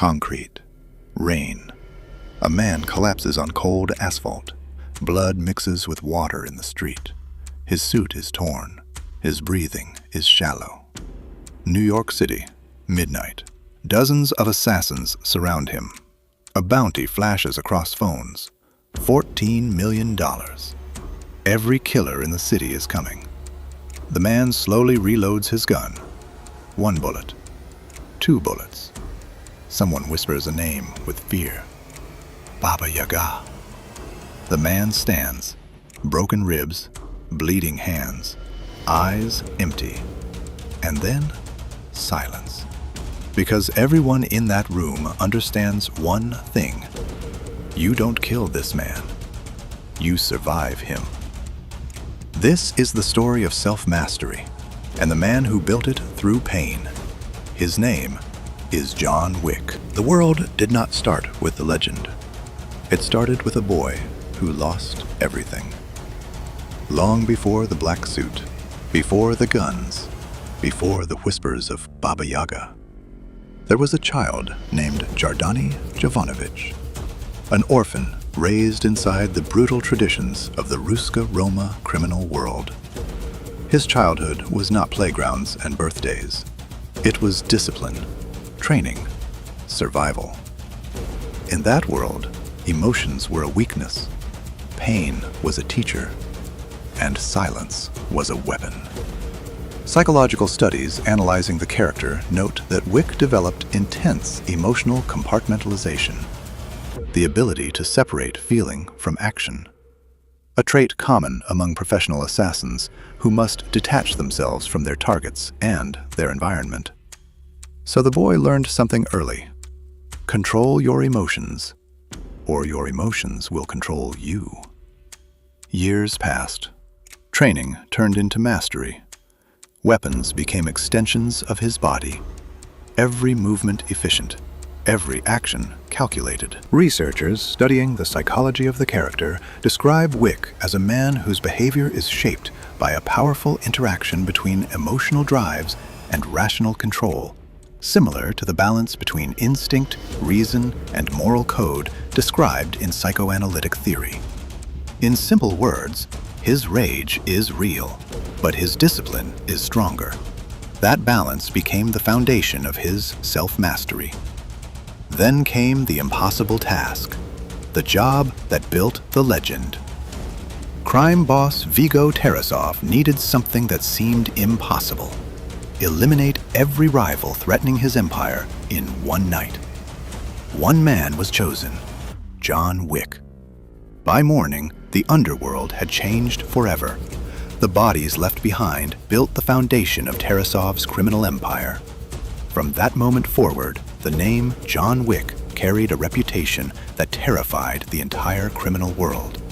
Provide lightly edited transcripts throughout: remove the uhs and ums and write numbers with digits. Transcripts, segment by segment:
Concrete. Rain. A man collapses on cold asphalt. Blood mixes with water in the street. His suit is torn. His breathing is shallow. New York City. Midnight. Dozens of assassins surround him. A bounty flashes across phones. $14 million. Every killer in the city is coming. The man slowly reloads his gun. 1 bullet. 2 bullets. Someone whispers a name with fear. Baba Yaga. The man stands. Broken ribs, bleeding hands, eyes empty. And then, silence. Because everyone in that room understands one thing. You don't kill this man. You survive him. This is the story of self-mastery, and the man who built it through pain. His name is John Wick. The world did not start with the legend. It started with a boy who lost everything. Long before the black suit, before the guns, before the whispers of Baba Yaga, there was a child named Jardani Jovanovic, an orphan raised inside the brutal traditions of the Ruska Roma criminal world. His childhood was not playgrounds and birthdays. It was discipline, training, survival. In that world, emotions were a weakness, pain was a teacher, and silence was a weapon. Psychological studies analyzing the character note that Wick developed intense emotional compartmentalization, the ability to separate feeling from action, a trait common among professional assassins who must detach themselves from their targets and their environment. So the boy learned something early. Control your emotions, or your emotions will control you. Years passed. Training turned into mastery. Weapons became extensions of his body. Every movement efficient, every action calculated. Researchers studying the psychology of the character describe Wick as a man whose behavior is shaped by a powerful interaction between emotional drives and rational control, similar to the balance between instinct, reason, and moral code described in psychoanalytic theory. In simple words, his rage is real, but his discipline is stronger. That balance became the foundation of his self-mastery. Then came the impossible task, the job that built the legend. Crime boss Vigo Tarasov needed something that seemed impossible. Eliminate every rival threatening his empire in one night. One man was chosen, John Wick. By morning, the underworld had changed forever. The bodies left behind built the foundation of Tarasov's criminal empire. From that moment forward, the name John Wick carried a reputation that terrified the entire criminal world.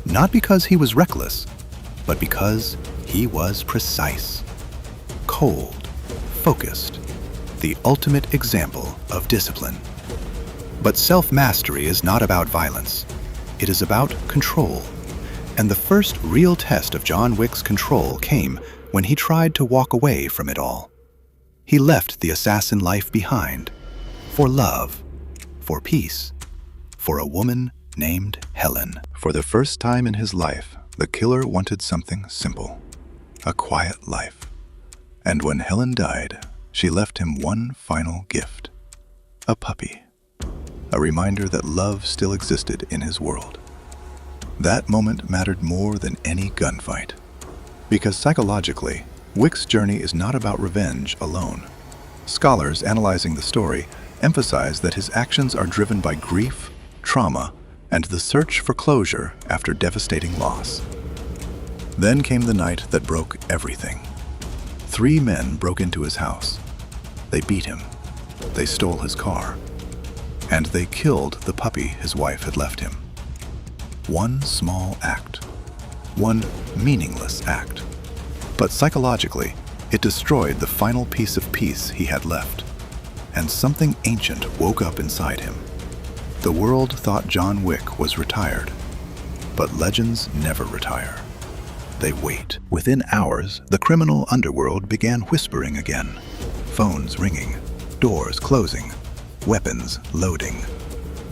Not because he was reckless, but because he was precise, cold, focused, the ultimate example of discipline. But self-mastery is not about violence. It is about control. And the first real test of John Wick's control came when he tried to walk away from it all. He left the assassin life behind for love, for peace, for a woman named Helen. For the first time in his life, the killer wanted something simple, a quiet life. And when Helen died, she left him one final gift, a puppy, a reminder that love still existed in his world. That moment mattered more than any gunfight, because psychologically, Wick's journey is not about revenge alone. Scholars analyzing the story emphasize that his actions are driven by grief, trauma, and the search for closure after devastating loss. Then came the night that broke everything. 3 men broke into his house. They beat him. They stole his car. And they killed the puppy his wife had left him. One small act. One meaningless act. But psychologically, it destroyed the final piece of peace he had left. And something ancient woke up inside him. The world thought John Wick was retired. But legends never retire. They wait. Within hours, the criminal underworld began whispering again. Phones ringing, doors closing, weapons loading,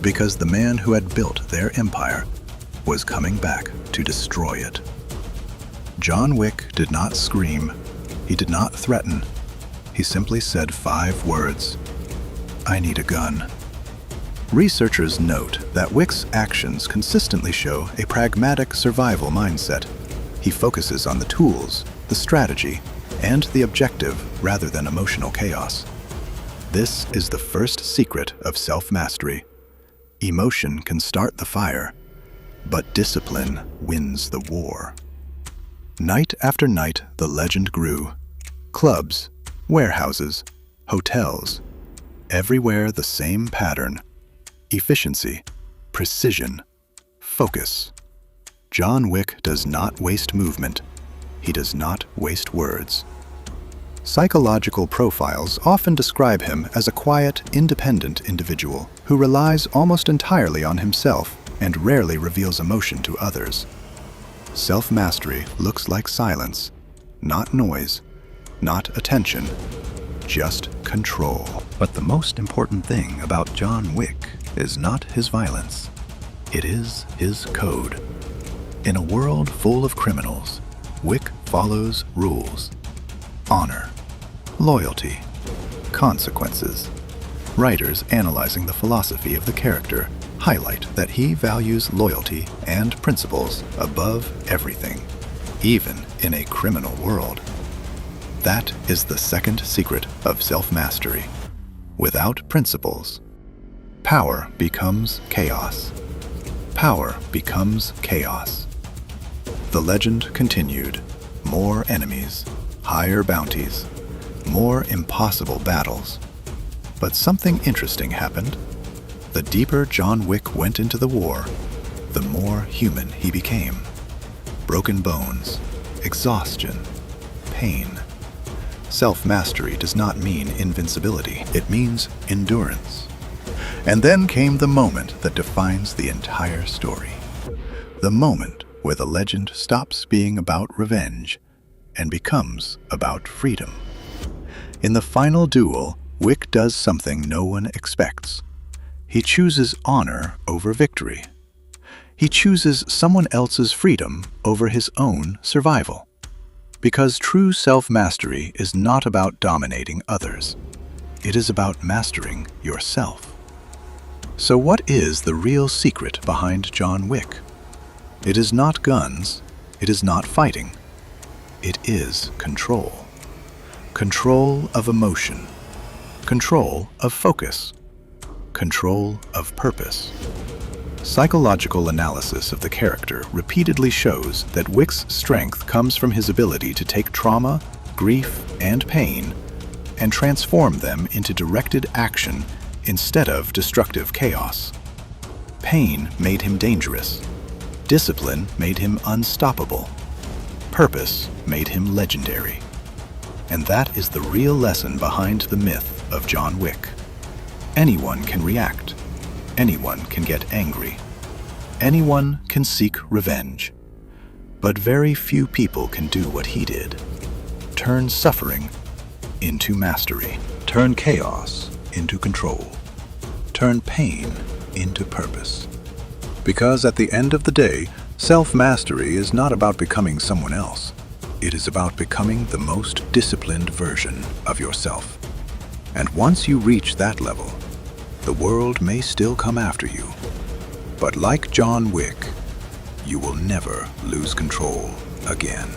because the man who had built their empire was coming back to destroy it. John Wick did not scream. He did not threaten. He simply said 5 words: "I need a gun." Researchers note that Wick's actions consistently show a pragmatic survival mindset. He focuses on the tools, the strategy, and the objective rather than emotional chaos. This is the first secret of self-mastery. Emotion can start the fire, but discipline wins the war. Night after night, the legend grew. Clubs, warehouses, hotels, everywhere the same pattern: efficiency, precision, focus. John Wick does not waste movement. He does not waste words. Psychological profiles often describe him as a quiet, independent individual who relies almost entirely on himself and rarely reveals emotion to others. Self-mastery looks like silence, not noise, not attention, just control. But the most important thing about John Wick is not his violence. It is his code. In a world full of criminals, Wick follows rules: honor, loyalty, consequences. Writers analyzing the philosophy of the character highlight that he values loyalty and principles above everything, even in a criminal world. That is the second secret of self-mastery. Without principles, power becomes chaos. Power becomes chaos. The legend continued. More enemies, higher bounties, more impossible battles. But something interesting happened. The deeper John Wick went into the war, the more human he became. Broken bones, exhaustion, pain. Self-mastery does not mean invincibility. It means endurance. And then came the moment that defines the entire story. The moment where the legend stops being about revenge and becomes about freedom. In the final duel, Wick does something no one expects. He chooses honor over victory. He chooses someone else's freedom over his own survival. Because true self-mastery is not about dominating others. It is about mastering yourself. So what is the real secret behind John Wick? It is not guns. It is not fighting. It is control. Control of emotion. Control of focus. Control of purpose. Psychological analysis of the character repeatedly shows that Wick's strength comes from his ability to take trauma, grief, and pain and transform them into directed action instead of destructive chaos. Pain made him dangerous. Discipline made him unstoppable. Purpose made him legendary. And that is the real lesson behind the myth of John Wick. Anyone can react. Anyone can get angry. Anyone can seek revenge. But very few people can do what he did. Turn suffering into mastery. Turn chaos into control. Turn pain into purpose. Because at the end of the day, self-mastery is not about becoming someone else. It is about becoming the most disciplined version of yourself. And once you reach that level, the world may still come after you. But like John Wick, you will never lose control again.